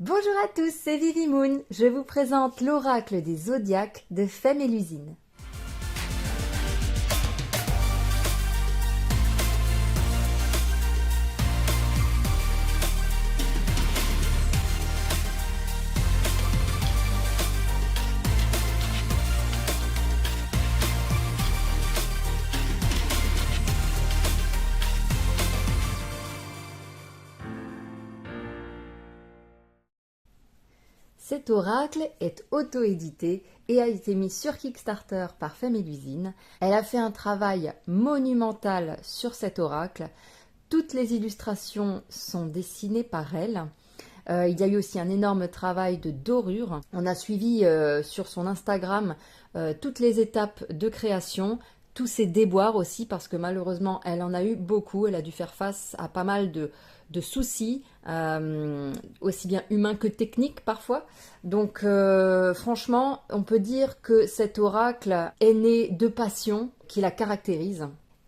Bonjour à tous, c'est Vivi Moon. Je vous présente l'oracle des zodiaques de Femme et l'usine. Cet oracle est auto-édité et a été mis sur Kickstarter par Femme et l'usine. Elle a fait un travail monumental sur cet oracle. Toutes les illustrations sont dessinées par elle. Il y a eu aussi un énorme travail de dorure. On a suivi sur son Instagram toutes les étapes de création, tous ses déboires aussi, parce que malheureusement, elle en a eu beaucoup. Elle a dû faire face à pas mal de soucis, aussi bien humains que techniques parfois. Donc franchement, on peut dire que cet oracle est né de passion qui la caractérise.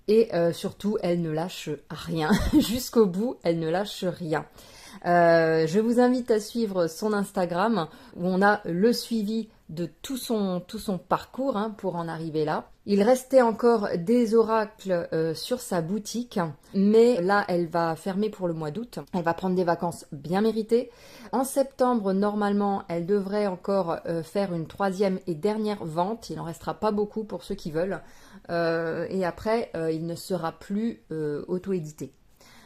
Et surtout, elle ne lâche rien. Jusqu'au bout, elle ne lâche rien. Je vous invite à suivre son Instagram où on a le suivi de tout son parcours pour en arriver là. Il restait encore des oracles sur sa boutique, mais là elle va fermer pour le mois d'août. Elle va prendre des vacances bien méritées. En septembre, normalement, elle devrait encore faire une troisième et dernière vente. Il n'en restera pas beaucoup pour ceux qui veulent. Et après, il ne sera plus auto-édité.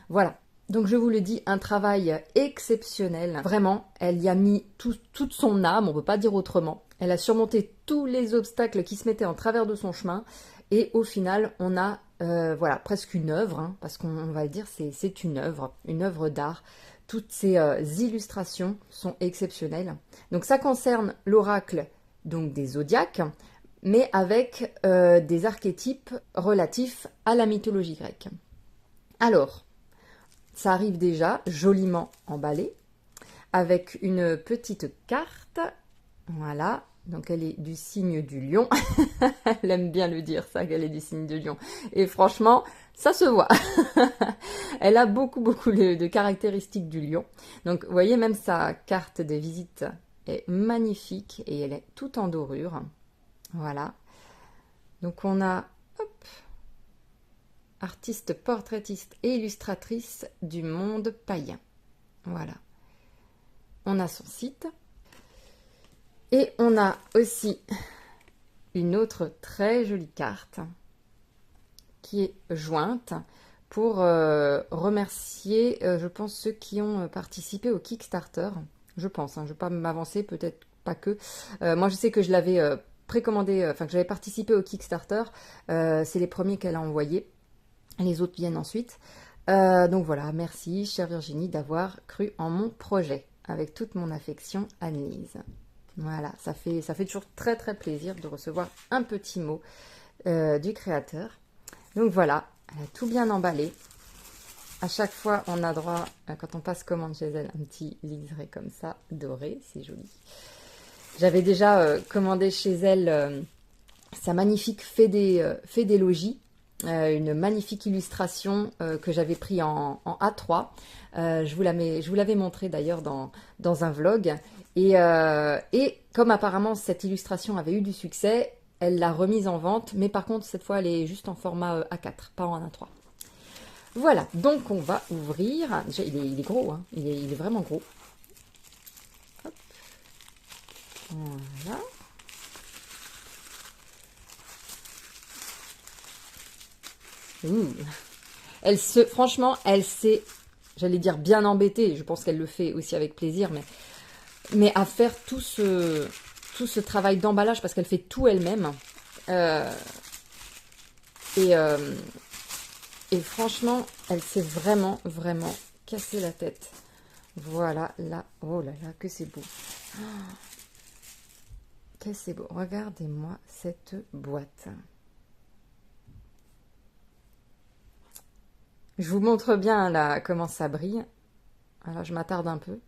Voilà. Donc je vous le dis, un travail exceptionnel. Vraiment, elle y a mis toute son âme, on ne peut pas dire autrement. Elle a surmonté tous les obstacles qui se mettaient en travers de son chemin. Et au final, on a voilà, presque une œuvre, parce qu'on va le dire, c'est une œuvre d'art. Toutes ces illustrations sont exceptionnelles. Donc ça concerne l'oracle donc des zodiaques, mais avec des archétypes relatifs à la mythologie grecque. Alors, ça arrive déjà joliment emballé avec une petite carte. Voilà, donc elle est du signe du lion. Elle aime bien le dire ça, qu'elle est du signe du lion. Et franchement, ça se voit. Elle a beaucoup de caractéristiques du lion. Donc vous voyez, même sa carte de visite est magnifique et elle est toute en dorure. Voilà. Donc on a... Hop, artiste, portraitiste et illustratrice du monde païen. Voilà. On a son site. Et on a aussi une autre très jolie carte qui est jointe pour remercier, je pense, ceux qui ont participé au Kickstarter. Je pense, je ne vais pas m'avancer, peut-être pas que. Moi, je sais que je l'avais précommandé, que j'avais participé au Kickstarter. C'est les premiers qu'elle a envoyés. Les autres viennent ensuite. Donc voilà, merci chère Virginie d'avoir cru en mon projet. Avec toute mon affection, Anne-Lise. Voilà, ça fait toujours très très plaisir de recevoir un petit mot du créateur. Donc voilà, elle a tout bien emballé. À chaque fois, on a droit, quand on passe commande chez elle, un petit liseré comme ça, doré, c'est joli. J'avais déjà commandé chez elle sa magnifique fée des logis. Une magnifique illustration que j'avais pris en A3. Je vous l'avais montré d'ailleurs dans un vlog. Et comme apparemment cette illustration avait eu du succès, elle l'a remise en vente. Mais par contre, cette fois, elle est juste en format A4, pas en A3. Voilà, donc on va ouvrir. Déjà, il est gros, il est vraiment gros. Hop. Voilà. Franchement, elle s'est, j'allais dire bien embêtée, je pense qu'elle le fait aussi avec plaisir, mais à faire tout ce travail d'emballage, parce qu'elle fait tout elle-même. Et franchement, elle s'est vraiment cassé la tête. Voilà, là, oh là là, que c'est beau. Oh, que c'est beau. Regardez-moi cette boîte. Je vous montre bien là comment ça brille. Alors je m'attarde un peu.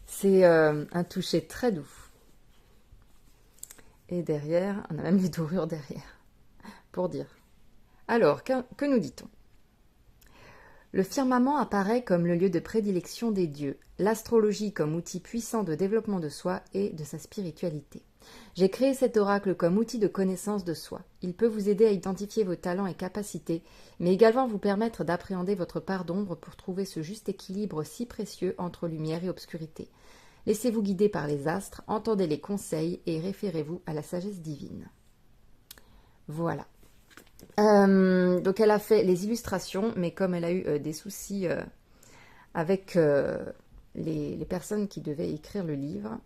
C'est un toucher très doux. Et derrière, on a même les dorures derrière, pour dire. Alors, que nous dit-on? Le firmament apparaît comme le lieu de prédilection des dieux, l'astrologie comme outil puissant de développement de soi et de sa spiritualité. J'ai créé cet oracle comme outil de connaissance de soi. Il peut vous aider à identifier vos talents et capacités, mais également vous permettre d'appréhender votre part d'ombre pour trouver ce juste équilibre si précieux entre lumière et obscurité. Laissez-vous guider par les astres, entendez les conseils et référez-vous à la sagesse divine. Voilà. Donc elle a fait les illustrations, mais comme elle a eu des soucis avec les personnes qui devaient écrire le livre,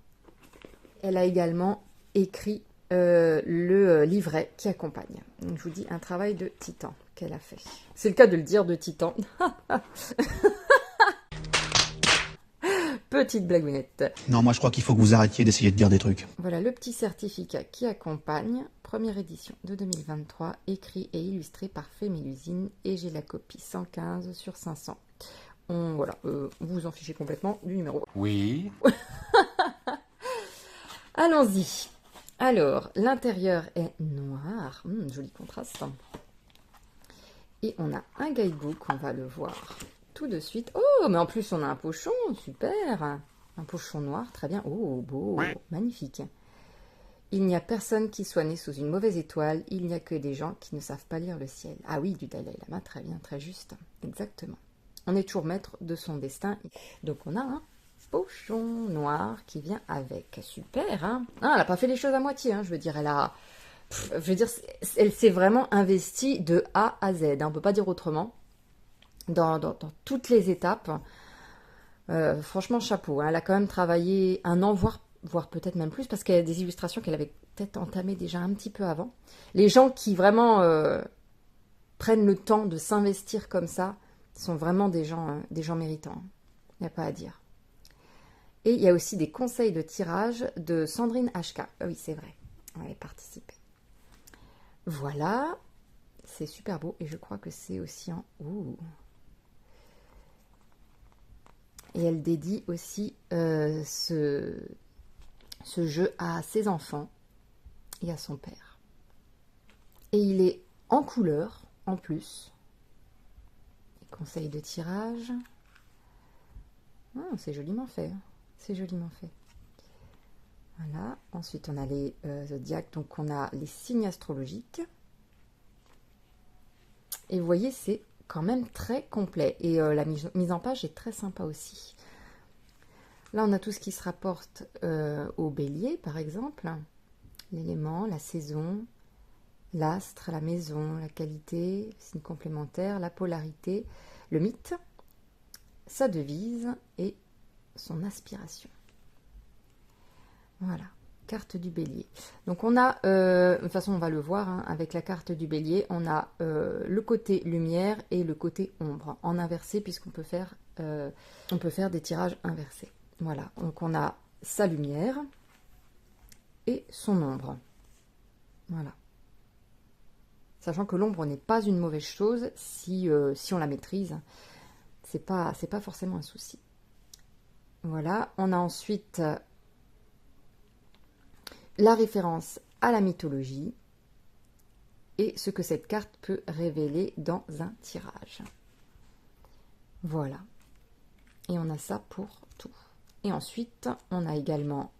elle a également écrit le livret qui accompagne. Donc je vous dis un travail de titan qu'elle a fait. C'est le cas de le dire, de titan. Petite blagounette. Non, moi je crois qu'il faut que vous arrêtiez d'essayer de dire des trucs. Voilà le petit certificat qui accompagne, première édition de 2023, écrit et illustré par Fémélusine, et j'ai la copie 115 sur 500. Voilà, vous vous en fichez complètement du numéro. Oui. Allons-y. Alors, l'intérieur est noir, joli contraste. Et on a un guidebook, on va le voir tout de suite. Oh, mais en plus on a un pochon, super. Un pochon noir, très bien. Oh, beau, magnifique. Il n'y a personne qui soit né sous une mauvaise étoile, il n'y a que des gens qui ne savent pas lire le ciel. Ah oui, du Dalai Lama, très bien, très juste. Exactement. On est toujours maître de son destin. Donc on a un pochon noir qui vient avec. Super, hein. Ah, elle n'a pas fait les choses à moitié, hein. Je veux dire, elle s'est vraiment investie de A à Z, hein. On ne peut pas dire autrement. Dans toutes les étapes. Franchement, chapeau, hein. Elle a quand même travaillé un an, voire peut-être même plus, parce qu'il y a des illustrations qu'elle avait peut-être entamées déjà un petit peu avant. Les gens qui vraiment prennent le temps de s'investir comme ça sont vraiment des gens méritants. Il n'y a pas à dire. Et il y a aussi des conseils de tirage de Sandrine HK. Ah oui, c'est vrai, on avait participé. Voilà, c'est super beau, et je crois que c'est aussi en... Ouh. Et elle dédie aussi ce jeu à ses enfants et à son père. Et il est en couleur, en plus. Les conseils de tirage. C'est joliment fait. C'est joliment fait. Voilà. Ensuite, on a les zodiaques. Donc, on a les signes astrologiques. Et vous voyez, c'est quand même très complet. Et la mise en page est très sympa aussi. Là, on a tout ce qui se rapporte au bélier, par exemple. L'élément, la saison, l'astre, la maison, la qualité, le signe complémentaire, la polarité, le mythe, sa devise et son aspiration. Voilà, carte du bélier. Donc on a, de toute façon on va le voir, hein, avec la carte du bélier, on a le côté lumière et le côté ombre, en inversé, puisqu'on peut faire, des tirages inversés. Voilà, donc on a sa lumière et son ombre. Voilà. Sachant que l'ombre n'est pas une mauvaise chose si on la maîtrise. C'est pas forcément un souci. Voilà, on a ensuite la référence à la mythologie et ce que cette carte peut révéler dans un tirage. Voilà. Et on a ça pour tout. Et ensuite, on a également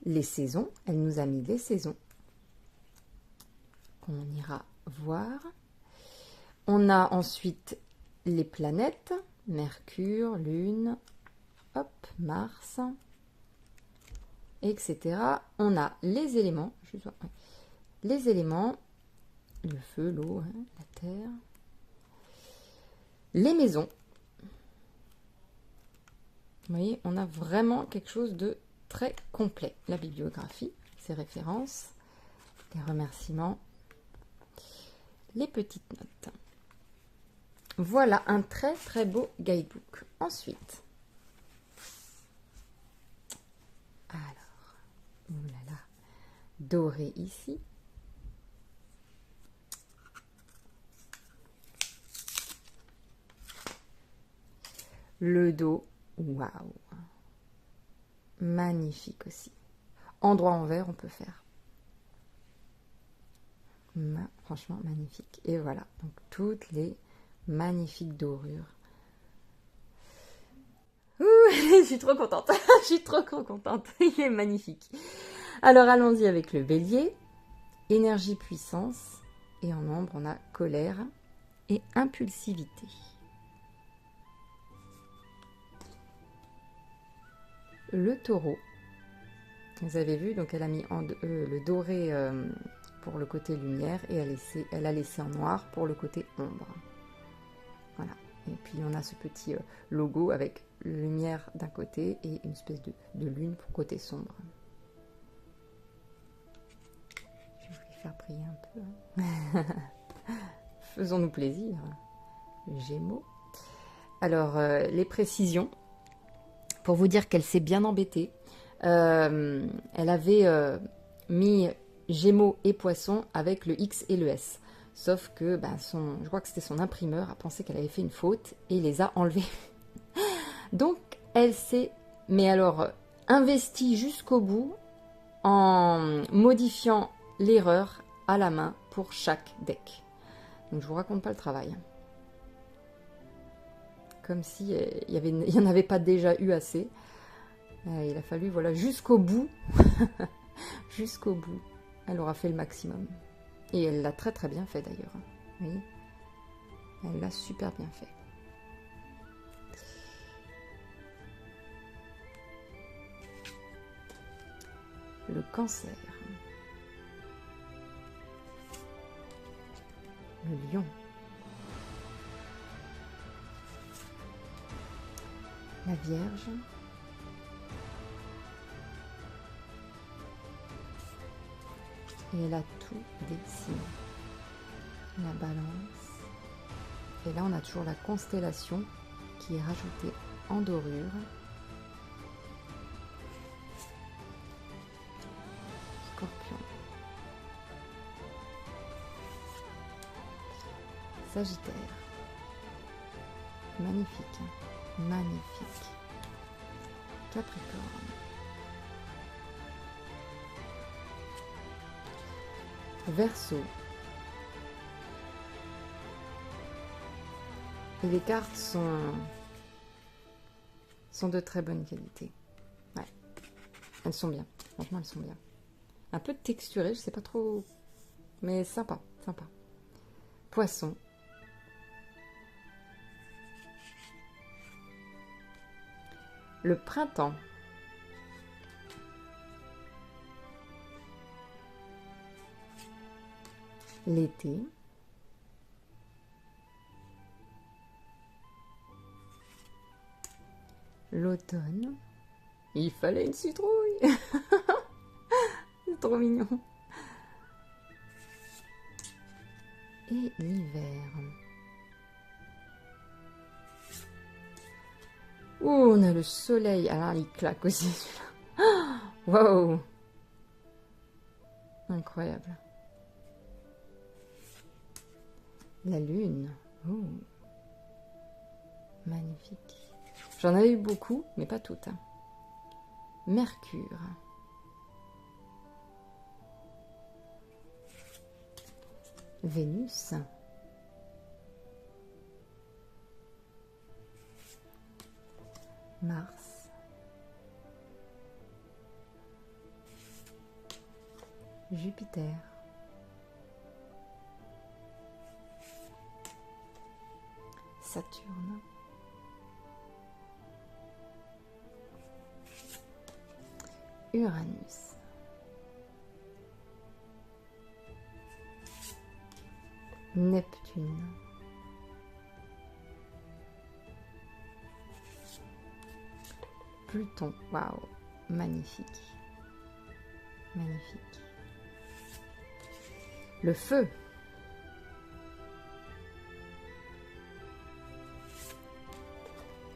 les saisons. Elle nous a mis les saisons qu'on ira voir. On a ensuite les planètes, Mercure, Lune, hop, Mars, etc. On a les éléments, le feu, l'eau, hein, la terre, les maisons. Vous voyez, on a vraiment quelque chose de très complet. La bibliographie, ses références, les remerciements, les petites notes. Voilà un très très beau guidebook. Ensuite, alors, oulala, doré ici. Le dos, waouh, magnifique aussi. Endroit en vert, on peut faire. Franchement, magnifique. Et voilà, donc toutes les magnifiques dorures je suis trop contente. Je suis trop contente. Il est magnifique. Alors allons-y avec le bélier. Énergie, puissance. Et en ombre, on a colère et impulsivité. Le taureau. Vous avez vu, donc elle a mis le doré pour le côté lumière et elle a laissé en noir pour le côté ombre. Voilà. Et puis on a ce petit logo avec lumière d'un côté et une espèce de lune pour côté sombre. Je vais vous faire prier un peu. Faisons-nous plaisir. Gémeaux. Alors, les précisions. Pour vous dire qu'elle s'est bien embêtée. Elle avait mis Gémeaux et Poissons avec le X et le S. Sauf que je crois que c'était son imprimeur a pensé qu'elle avait fait une faute et les a enlevés. Donc elle s'est, mais alors, investie jusqu'au bout en modifiant l'erreur à la main pour chaque deck. Donc je vous raconte pas le travail. Comme si il n'y en avait pas déjà eu assez. Il a fallu, voilà, jusqu'au bout. Jusqu'au bout. Elle aura fait le maximum. Et elle l'a très très bien fait d'ailleurs. Vous voyez ? Elle l'a super bien fait. Le cancer. Le lion. La Vierge. Et elle a tout dessiné. La Balance. Et là, on a toujours la constellation qui est rajoutée en dorure. Scorpion. Sagittaire. Magnifique. Magnifique. Capricorne. Verseau. Et les cartes sont de très bonne qualité. Ouais. Elles sont bien. Franchement, elles sont bien. Un peu texturées, je sais pas trop. Mais sympa, sympa. Poisson. Le printemps. L'été. L'automne. Il fallait une citrouille. C'est trop mignon. Et l'hiver. Oh, on a le soleil. Alors, il claque aussi, celui-là. Waouh. Incroyable. La lune. Oh. Magnifique. J'en avais eu beaucoup, mais pas toutes. Mercure. Vénus. Mars. Jupiter. Saturne. Uranus. Neptune. Pluton. Waouh, magnifique. Magnifique. Le feu.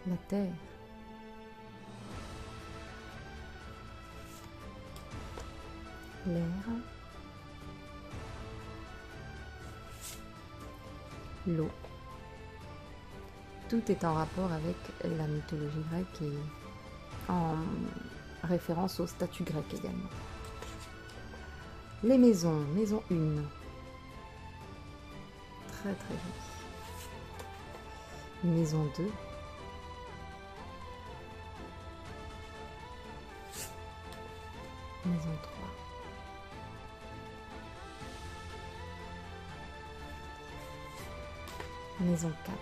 La terre. L'air. L'eau. Tout est en rapport avec la mythologie grecque et en référence au statut grec également. Les maisons. Maison 1. Très très jolie. Maison 2. Maison 3. Maison 4.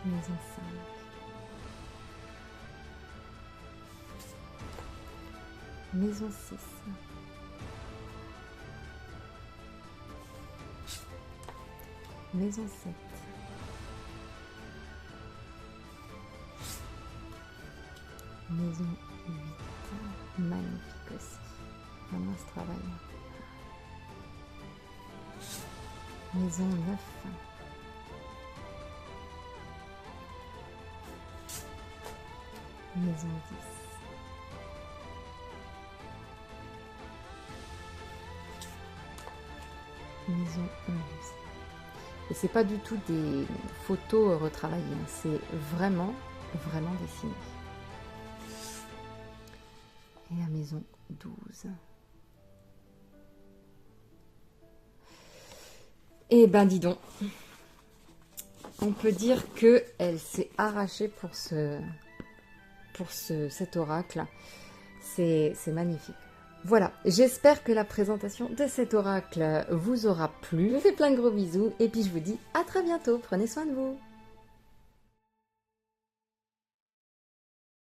Maison 5. Maison 6. Maison 7. Maison 8. Magnifique aussi. Vraiment ce travail. Maison 9. Maison 10. Maison 11. Et c'est pas du tout des photos retravaillées, hein. C'est vraiment dessiné. Et la maison 12. Et ben dis donc, on peut dire que elle s'est arrachée pour cet oracle. C'est magnifique. Voilà, j'espère que la présentation de cet oracle vous aura plu. Je vous fais plein de gros bisous et puis je vous dis à très bientôt. Prenez soin de vous.